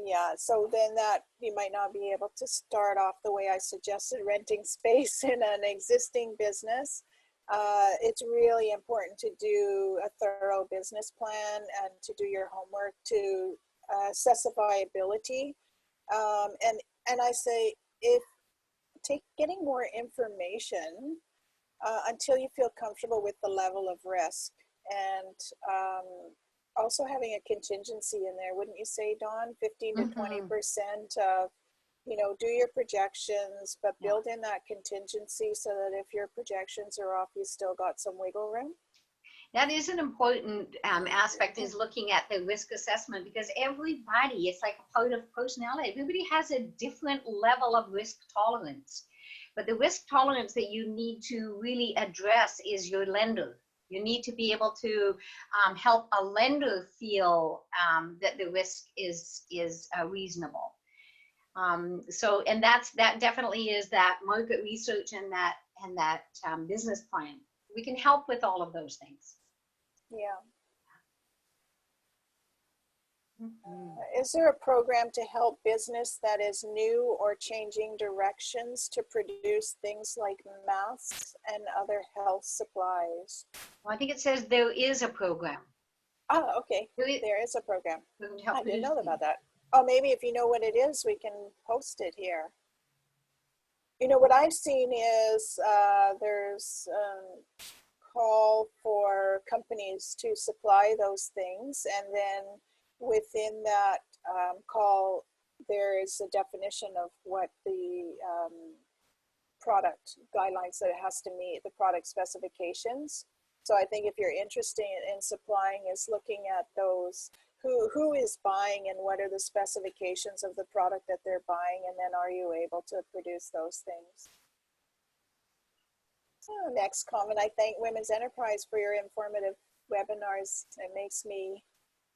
Yeah, so then that you might not be able to start off the way I suggested, renting space in an existing business. It's really important to do a thorough business plan and to do your homework to assess the viability. And I say, if getting more information until you feel comfortable with the level of risk, and also having a contingency in there, wouldn't you say, Dawn? 15 to 20% of, you know, do your projections, but build in that contingency so that if your projections are off, you still got some wiggle room. That is an important aspect, is looking at the risk assessment, because everybody, it's like a part of personality. Everybody has a different level of risk tolerance. But the risk tolerance that you need to really address is your lender. You need to be able to help a lender feel that the risk is reasonable. So, and that definitely is that market research and that business plan. We can help with all of those things. Yeah. Is there a program to help business that is new or changing directions to produce things like masks and other health supplies? Well, I think it says there is a program. Oh, okay. There is a program. I didn't know about that. Oh, maybe if you know what it is, we can post it here. You know, what I've seen is there's call for companies to supply those things, and then within that call, there is a definition of what the product guidelines that it has to meet, the product specifications. So I think if you're interested in supplying, is looking at those, who is buying and what are the specifications of the product that they're buying, and then are you able to produce those things. Oh, next comment, I thank Women's Enterprise for your informative webinars. It makes me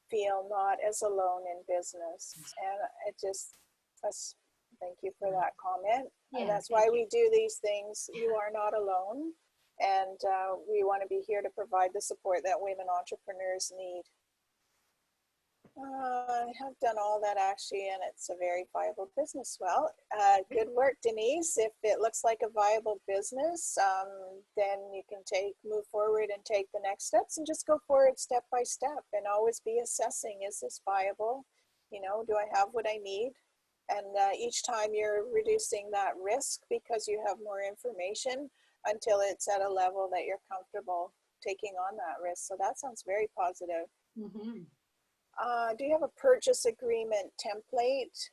feel not as alone in business. And it just, thank you for that comment. Yeah, and that's why we do these things. You are not alone. And we want to be here to provide the support that women entrepreneurs need. I have done all that actually, and it's a very viable business. Well, good work, Denise. If it looks like a viable business, then you can move forward and take the next steps and just go forward step by step and always be assessing, is this viable? You know, do I have what I need? And each time you're reducing that risk because you have more information until it's at a level that you're comfortable taking on that risk. So that sounds very positive. Mm-hmm. Do you have a purchase agreement template?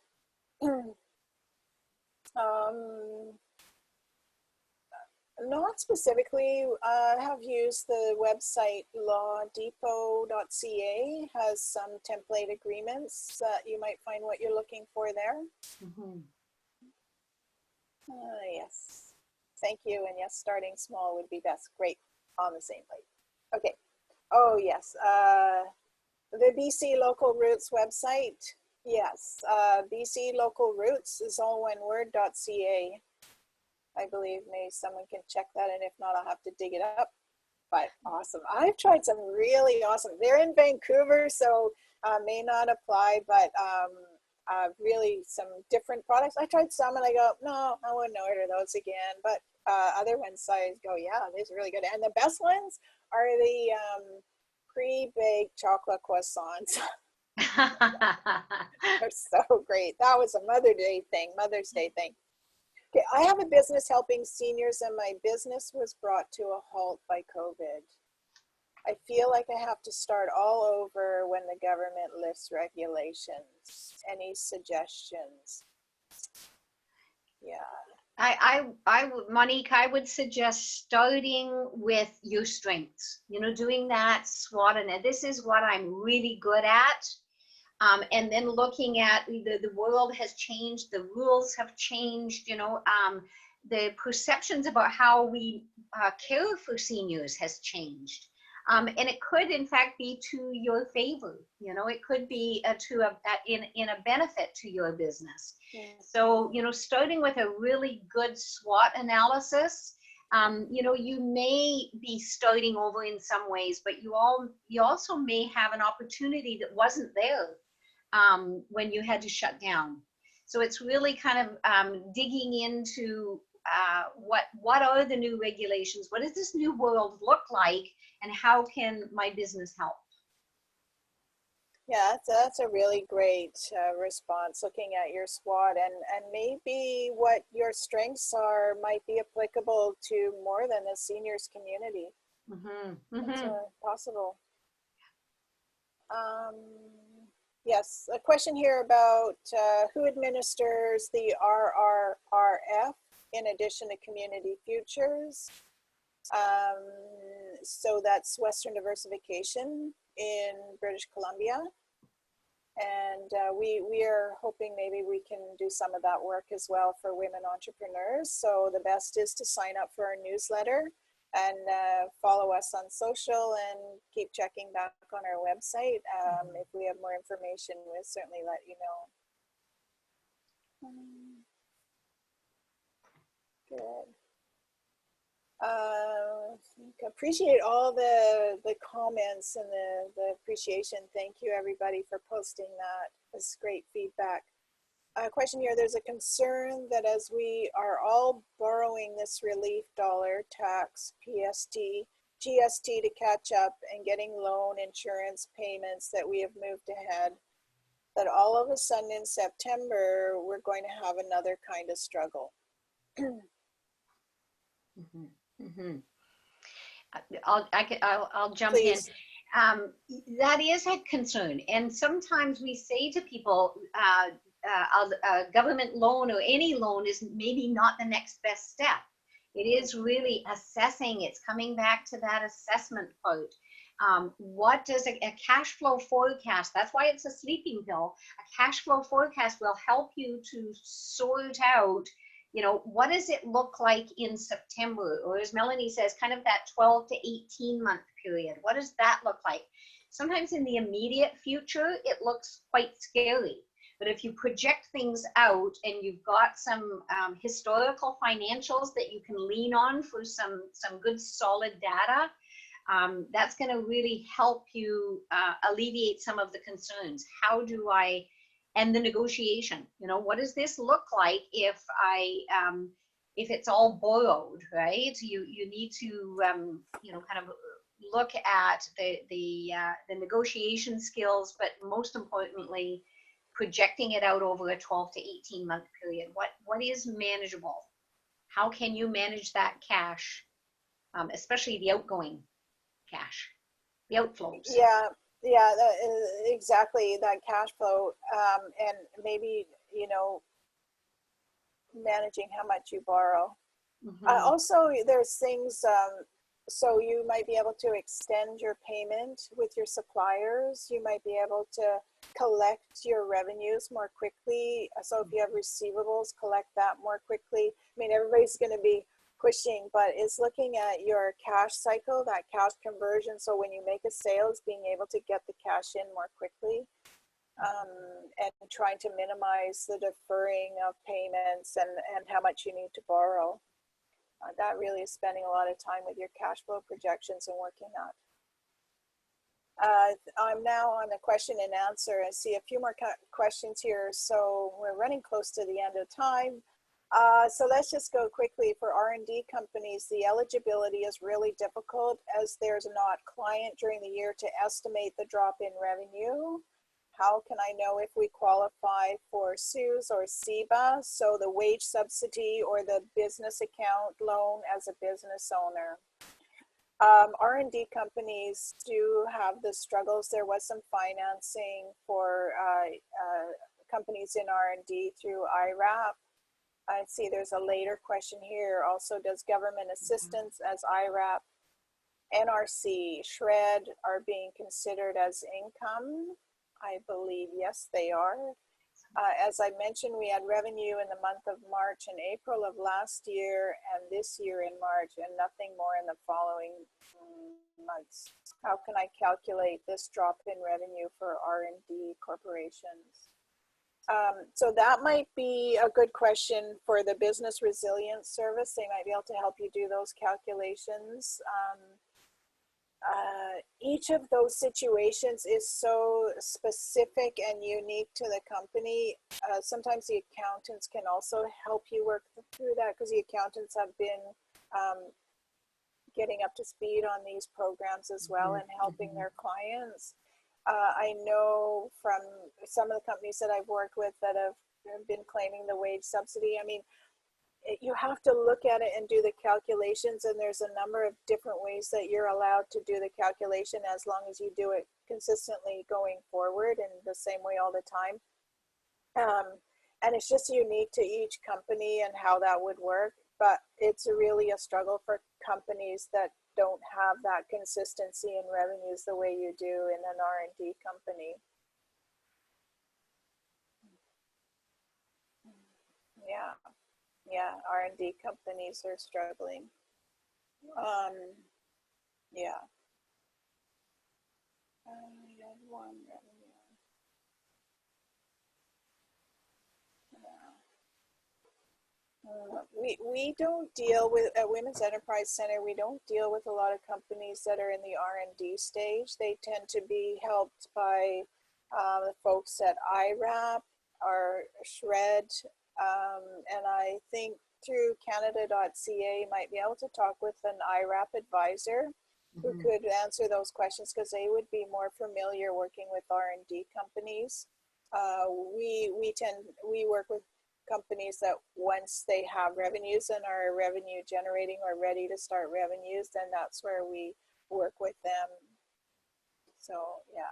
Not specifically. I have used the website lawdepot.ca, has some template agreements that you might find what you're looking for there. Mm-hmm. Yes, thank you. And yes, starting small would be best. Great, on the same plate. Okay. Oh yes. The BC Local Roots website, yes, BC Local Roots is all one word.ca. I believe maybe someone can check that, and if not, I'll have to dig it up. But awesome. I've tried some really awesome. They're in Vancouver, so may not apply, but really some different products. I tried some and I go, no, I wouldn't order those again. But other ones I go, yeah, these are really good. And the best ones are the pre-baked chocolate croissants. They're so great. That was a Mother's Day thing. Okay, I have a business helping seniors, and my business was brought to a halt by COVID. I feel like I have to start all over when the government lifts regulations. Any suggestions? Yeah. Monique, I would suggest starting with your strengths, you know, doing that SWOT, and this is what I'm really good at. And then looking at the world has changed, the rules have changed, you know, the perceptions about how we care for seniors has changed. And it could, in fact, be to your favor. You know, it could be in a benefit to your business. Yeah. So, you know, starting with a really good SWOT analysis, you know, you may be starting over in some ways, but you also may have an opportunity that wasn't there when you had to shut down. So it's really kind of digging into what are the new regulations? What does this new world look like? And how can my business help? Yeah, that's a really great response, looking at your SWOT and maybe what your strengths are might be applicable to more than the seniors community. Mm-hmm. Mm-hmm. It's possible. Yes, a question here about who administers the RRRF in addition to Community Futures. So that's Western Diversification in British Columbia. And we are hoping maybe we can do some of that work as well for women entrepreneurs. So the best is to sign up for our newsletter and follow us on social and keep checking back on our website. If we have more information, we'll certainly let you know. Good. Appreciate all the comments and the appreciation. Thank you everybody for posting that. It's great feedback. Question here, there's a concern that as we are all borrowing this relief dollar, tax, PST, GST to catch up and getting loan insurance payments that we have moved ahead, that all of a sudden in September, we're going to have another kind of struggle. Mm-hmm. Mm-hmm. I'll jump Please. in. That is a concern, and sometimes we say to people, a government loan or any loan is maybe not the next best step. It is really assessing. It's coming back to that assessment part. What does a cash flow forecast? That's why it's a sleeping pill. A cash flow forecast will help you to sort out, what does it look like in September? Or as Melanie says, kind of that 12 to 18 month period. What does that look like? Sometimes in the immediate future, it looks quite scary. But if you project things out and you've got some historical financials that you can lean on for some good solid data, that's going to really help you alleviate some of the concerns. How do I end the negotiation? What does this look like if it's all borrowed, right? You need to kind of look at the negotiation skills, but most importantly, projecting it out over a 12 to 18 month period. What is manageable? How can you manage that cash, especially the outgoing cash, the outflows? Yeah, yeah, exactly, that cash flow, and maybe, managing how much you borrow. Also, there's things, so you might be able to extend your payment with your suppliers. You might be able to collect your revenues more quickly. So if you have receivables, collect that more quickly. I mean, everybody's going to be pushing, but it's looking at your cash cycle, that cash conversion. So when you make a sale, it's being able to get the cash in more quickly. And trying to minimize the deferring of payments and how much you need to borrow. That really is spending a lot of time with your cash flow projections and working that. I'm now on the question and answer. I see a few more questions here. So we're running close to the end of time. So let's just go quickly. For R&D companies, the eligibility is really difficult as there's not client during the year to estimate the drop in revenue. How can I know if we qualify for CEWS or CEBA, so the wage subsidy or the business account loan as a business owner? R&D companies do have the struggles. There was some financing for companies in R&D through IRAP. I see there's a later question here. Also, does government assistance as IRAP, NRC, SHRED are being considered as income? I believe, yes, they are. As I mentioned, we had revenue in the month of March and April of last year and this year in March, and nothing more in the following months. How can I calculate this drop in revenue for R&D corporations? So that might be a good question for the Business Resilience Service. They might be able to help you do those calculations. Each of those situations is so specific and unique to the company. Sometimes the accountants can also help you work through that because the accountants have been getting up to speed on these programs as well and helping their clients. I know from some of the companies that I've worked with that have been claiming the wage subsidy. I mean, you have to look at it and do the calculations, and there's a number of different ways that you're allowed to do the calculation as long as you do it consistently going forward in the same way all the time. And it's just unique to each company and how that would work, but it's really a struggle for companies that don't have that consistency in revenues the way you do in an R&D company. Yeah, R&D companies are struggling. Yeah. We had one revenue. We don't deal with, at Women's Enterprise Center, we don't deal with a lot of companies that are in the R&D stage. They tend to be helped by the folks at IRAP or SHRED, and I think through Canada.ca might be able to talk with an IRAP advisor who could answer those questions because they would be more familiar working with R&D companies. We work with companies that once they have revenues and are revenue generating or ready to start revenues, then that's where we work with them. So yeah,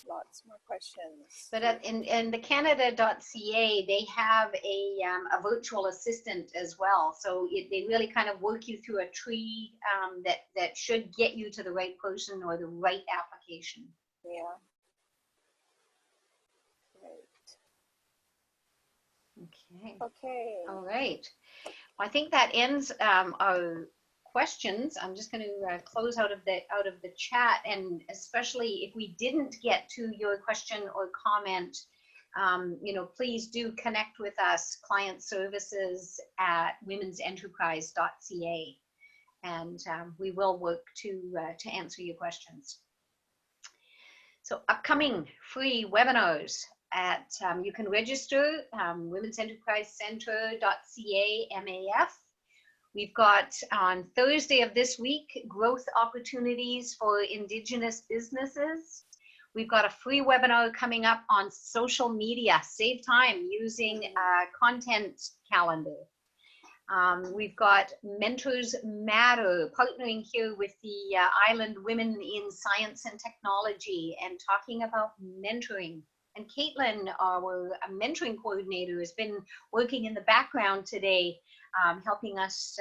lots more questions. But in the Canada.ca, they have a virtual assistant as well. So they really kind of work you through a tree that should get you to the right person or the right application. Yeah. Great. Okay. Okay. All right. I think that ends our questions. I'm just going to close out of the chat, and especially if we didn't get to your question or comment, please do connect with us, client services at womensenterprise.ca, and we will work to answer your questions. So upcoming free webinars at, you can register, womensenterprisecenter.ca MAF. We've got on Thursday of this week, growth opportunities for Indigenous businesses. We've got a free webinar coming up on social media, save time using a content calendar. We've got Mentors Matter, partnering here with the Island Women in Science and Technology and talking about mentoring. And Caitlin, our mentoring coordinator, has been working in the background today, helping us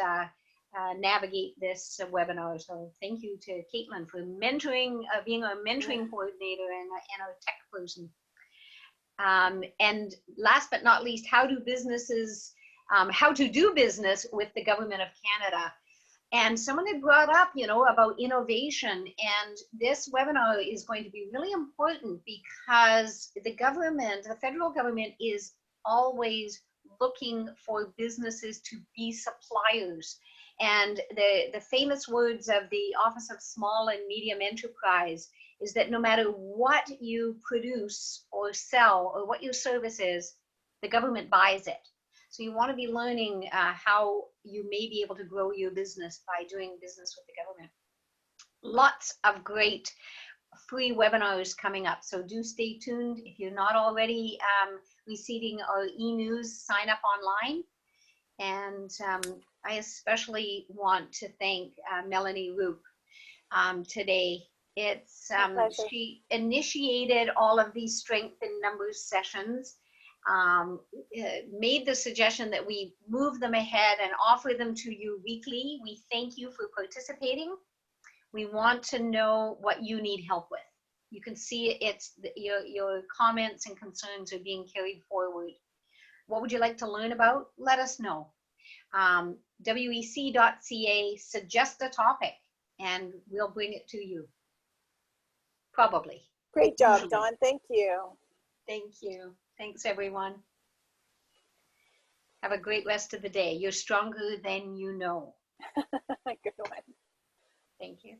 navigate this webinar. So thank you to Caitlin for mentoring, being our mentoring coordinator and our tech person. And last but not least, how to do business with the Government of Canada. And someone had brought up, about innovation, and this webinar is going to be really important because the federal government is always looking for businesses to be suppliers. And the famous words of the Office of Small and Medium Enterprise is that no matter what you produce or sell or what your service is, the government buys it. So you want to be learning how you may be able to grow your business by doing business with the government. Lots of great free webinars coming up. So do stay tuned. If you're not already receiving our e-news, sign up online. And I especially want to thank Melanie Roop today. It's she initiated all of these strength in numbers sessions, made the suggestion that we move them ahead and offer them to you weekly. We thank you for participating. We want to know what you need help with. You can see your comments and concerns are being carried forward. What would you like to learn about? Let us know. wec.ca, suggest a topic and we'll bring it to you. Probably. Great job, Dawn. Thank you. Thank you. Thanks, everyone. Have a great rest of the day. You're stronger than you know. Good one. Thank you.